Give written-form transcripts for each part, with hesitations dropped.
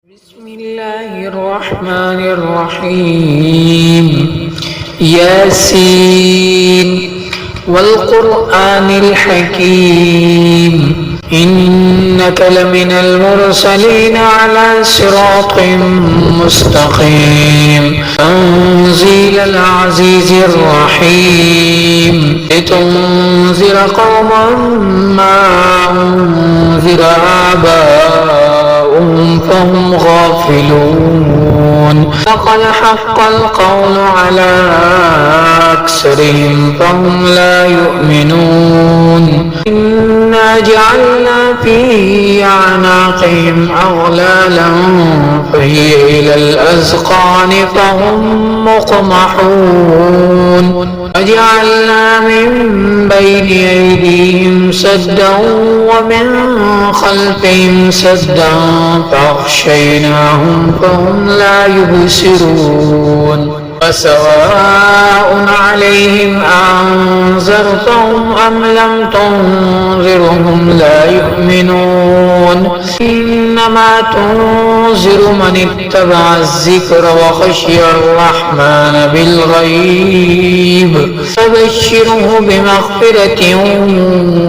بسم الله الرحمن الرحيم ياسين والقرآن الحكيم إنك لمن المرسلين على صراط مستقيم تنزيل العزيز الرحيم لتنذر قوما ما أنذر آباؤهم فهم غافلون لقد حق القول على أكثرهم فهم لا يؤمنون إنا جعلنا في أعناقهم أغلالا فهي إلى الأذقان فهم مقمحون وجعلنا من بين أيديهم سدا ومن خلفهم سدا فأغشيناهم فهم لا يبصرون وسواء عليهم أنذرتهم أم لم تنذرهم لا يؤمنون إنما تنذر من اتبع الذكر وخشي الرحمن بالغيب فبشره بمغفرة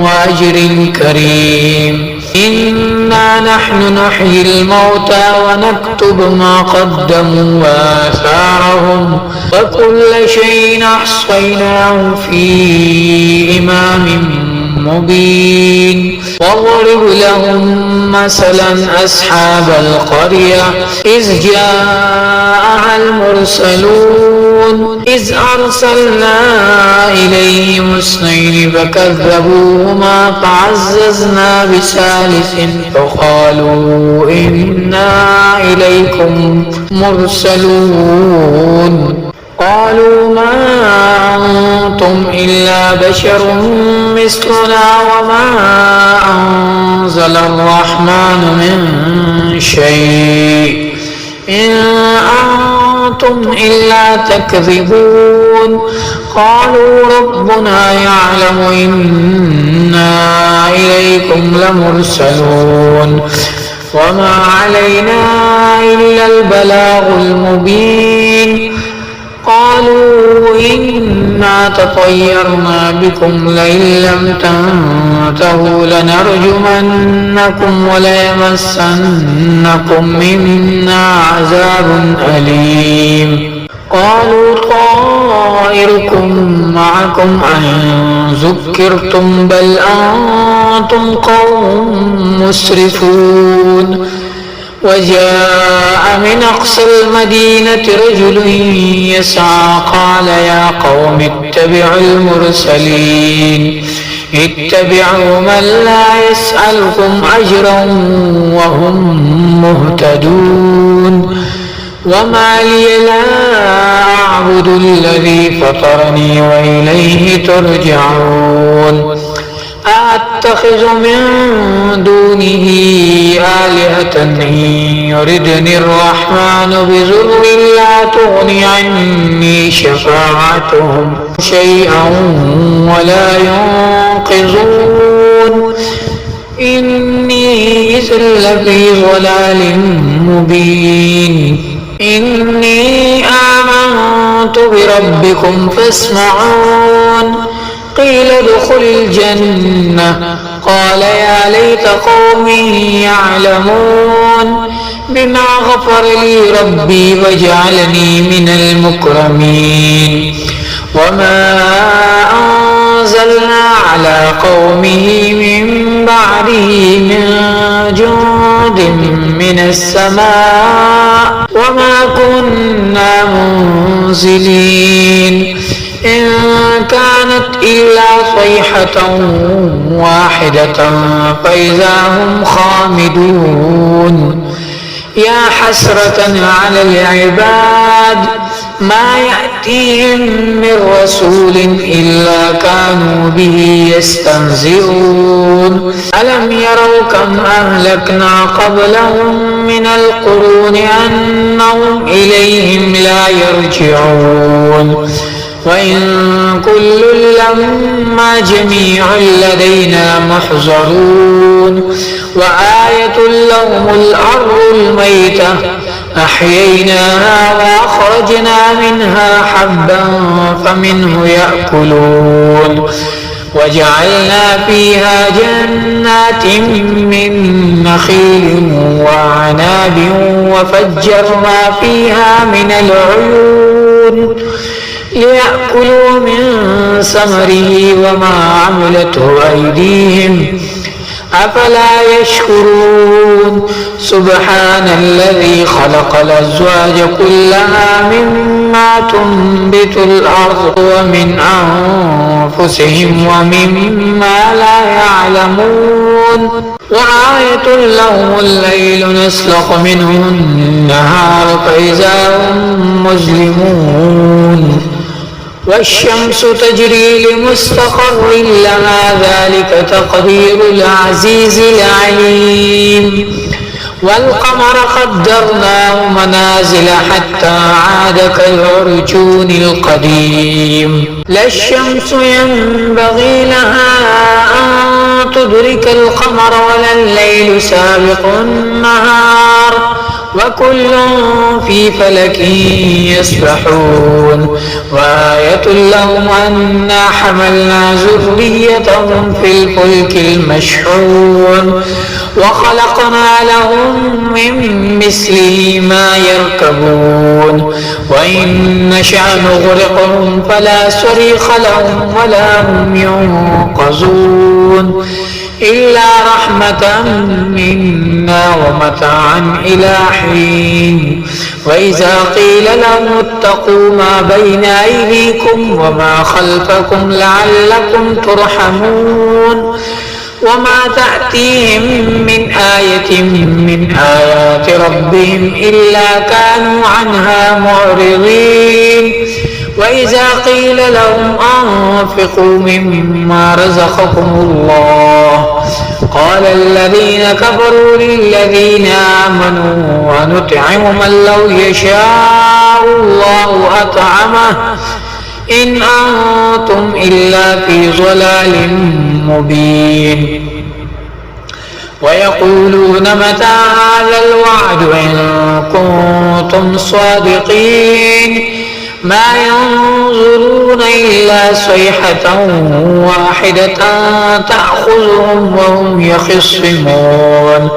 وأجر كريم إنا نحن نحيي الموتى ونكتب ما قدموا وآثارهم وكل شيء أحصيناه في إمام مبين واضرب لهم مثلا أصحاب القرية إذ جاءها المرسلون إذ أرسلنا إليهم اثنين فكذبوهما فعززنا بثالث فقالوا إنا إليكم مرسلون قالوا ما أنتم إلا بشر مثلنا وما أنزل الرحمن من شيء إن أنتم إلا تكذبون قالوا ربنا يعلم إنا إليكم لمرسلون وما علينا إلا البلاغ المبين قالوا إنا تطيرنا بكم لئن لم تنتهوا لنرجمنكم وليمسنكم منا عذاب أليم قالوا طائركم معكم أن ذكرتم بل أنتم قوم مسرفون وجاء من أقصى المدينة رجل يسعى قال يا قوم اتبعوا المرسلين اتبعوا من لا يسألكم أجرا وهم مهتدون وما لي لا أعبد الذي فطرني وإليه ترجعون أتخذ من دونه آلهة إن يردني الرحمن بضر لا تغني عني شفاعتهم شيئا ولا ينقذون إني إذا لفي ضلال مبين إني آمنت بربكم فاسمعون قيل ادخل الجنة قال يا ليت قومي يعلمون بما غفر لي ربي وجعلني من المكرمين وما أنزلنا على قومه من بعده من جند من السماء وما كنا منزلين إن كانت إلا صيحة واحدة فإذا هم خامدون يا حسرة على العباد ما يأتيهم من رسول إلا كانوا به يستهزئون ألم يروا كم أهلكنا قبلهم من القرون أنهم إليهم لا يرجعون وإن كل لما جميع لدينا محضرون وآية لهم الأرض الميتة أحييناها وأخرجنا منها حبا فمنه يأكلون وجعلنا فيها جنات من نخيل وأعناب وفجرنا فيها من العيون ليأكلوا من ثمره وما عملته أيديهم أفلا يشكرون سبحان الذي خلق الأزواج كلها مما تنبت الأرض ومن أنفسهم ومما لا يعلمون وآية لهم الليل نسلخ منه النهار فإذا هم مظلمون والشمس تجري لمستقر لها ذلك تقدير العزيز العليم والقمر قدرناه منازل حتى عاد كالعرجون القديم لا الشمس ينبغي لها أن تدرك القمر ولا الليل سابق النهار وكل في فلك يسبحون وآية لهم أنا حملنا ذريتهم في الفلك المشحون وخلقنا لهم من مثله ما يركبون وإن نشأ نغرقهم فلا صريخ لهم ولا هم ينقذون إلا رحمة منا ومتاعا إلى حين وإذا قيل لهم اتقوا ما بين أيديكم وما خلفكم لعلكم ترحمون وما تأتيهم من آية من آيات ربهم إلا كانوا عنها معرضين وإذا قيل لهم أنفقوا مما رزقكم الله قال الذين كفروا للذين آمنوا ونطعم من لو يشاء الله أطعمه إن أنتم إلا في ضلال مبين ويقولون متى هذا الوعد إن كنتم صادقين ما ينظرون إلا صيحة واحدة تأخذهم وهم يخصمون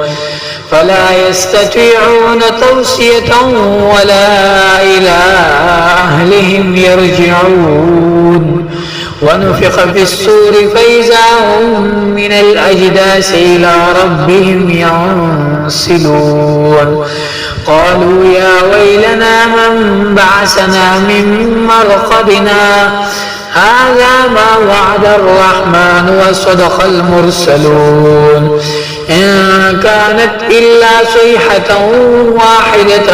فلا يستطيعون توصية ولا إلى أهلهم يرجعون ونفخ في الصور فإذا هم من الأجداث إلى ربهم ينسلون قالوا يا ويلنا من بعثنا من مرقدنا هذا ما وعد الرحمن وصدق المرسلون إن كانت إلا صيحة واحدة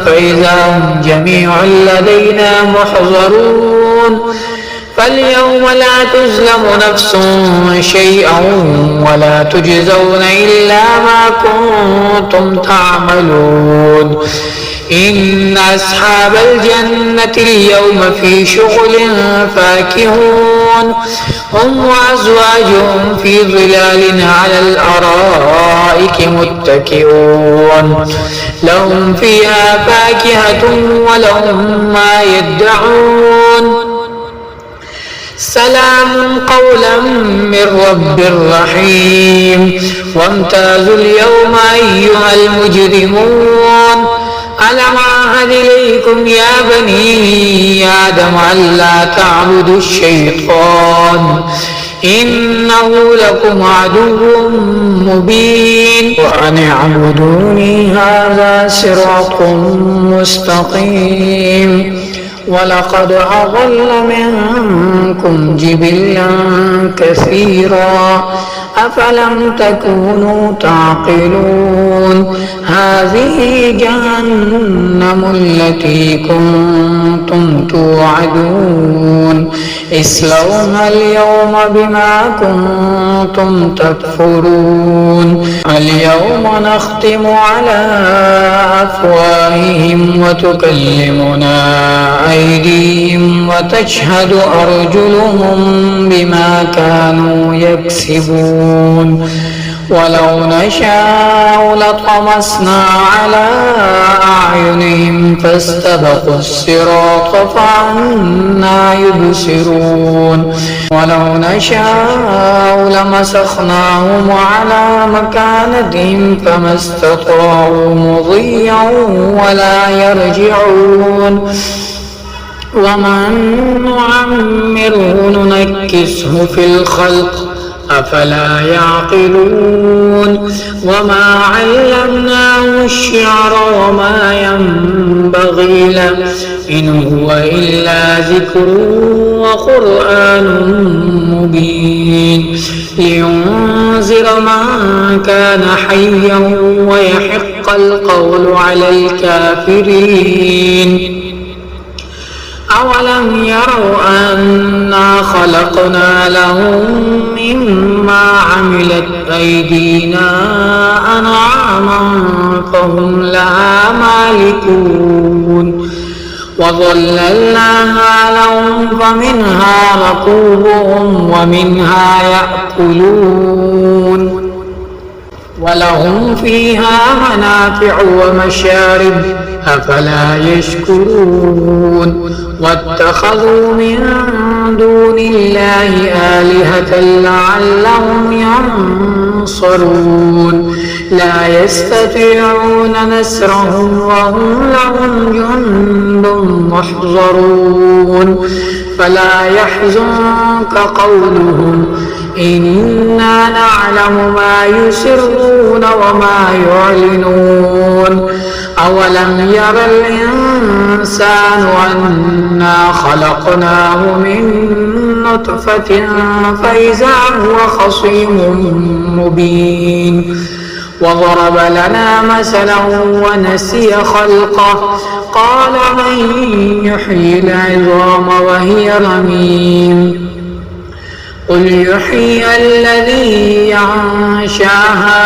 فإذا هم جميع لدينا محضرون فاليوم لا تظلم نفس شيئا ولا تجزون إلا ما كنتم تعملون إن أصحاب الجنة اليوم في شغل فاكهون هم وأزواجهم في ظلال على الأرائك متكئون لهم فيها فاكهة ولهم ما يدعون سلام قولا من رب رحيم وامتازوا اليوم أيها المجرمون ألم أعهد إليكم يا بني آدم ألا تعبدوا الشيطان إنه لكم عدو مبين وأن اعبدوني هذا صراط مستقيم ولقد أضل منكم جبلا كثيرا أفلم تكونوا تعقلون هذه جهنم التي كنتم توعدون اصلوها اليوم بما كنتم تكفرون اليوم نختم على أفواههم وتكلمنا أيديهم وتشهد أرجلهم بما كانوا يكسبون ولو نشاء لطمسنا على أعينهم فاستبقوا الصراط فأنى يبصرون ولو نشاء لمسخناهم على مكانتهم فما استطاعوا مضيا ولا يرجعون ومن نعمره ننكسه في الخلق أفلا يعقلون وما علمناه الشعر وما ينبغي له إن هو إلا ذكر وقرآن مبين لينذر من كان حيا ويحق القول على الكافرين أولم يروا أنا خلقنا لهم مما عملت أيدينا أنعاما فهم لها مالكون وظللناها لهم فمنها ركوبهم ومنها يأكلون ولهم فيها منافع ومشارب أفلا يشكرون واتخذوا من دون الله آلهة لعلهم ينصرون لا يستطيعون نصرهم وهم لهم جند محضرون فلا يحزنك قولهم إنا نعلم ما يسرون وما يعلنون أولم ير الإنسان أنا خلقناه من نطفة فإذا هو خصيم مبين وضرب لنا مثلا ونسي خلقه قال من يحيي العظام وهي رميم قل يحيي الذي ينشاها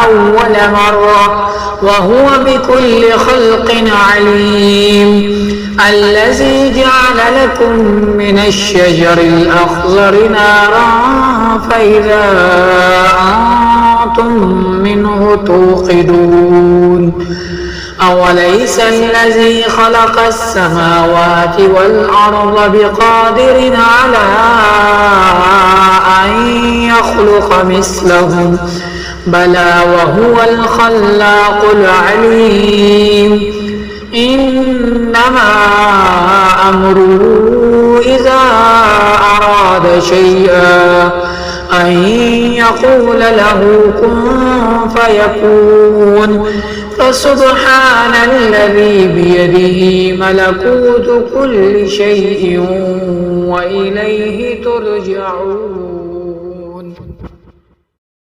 أول مرة وهو بكل خلق عليم الذي جعل لكم من الشجر الأخضر نارا فإذا أنتم منه توقدون أوليس الذي خلق السماوات والأرض بقادر على أن يخلق مثلهم بلى وهو الخلاق العليم إنما أمره إذا أراد شيئا أن يقول له كن فيكون فسبحان الذي بيده ملكوت كل شيء وإليه ترجعون.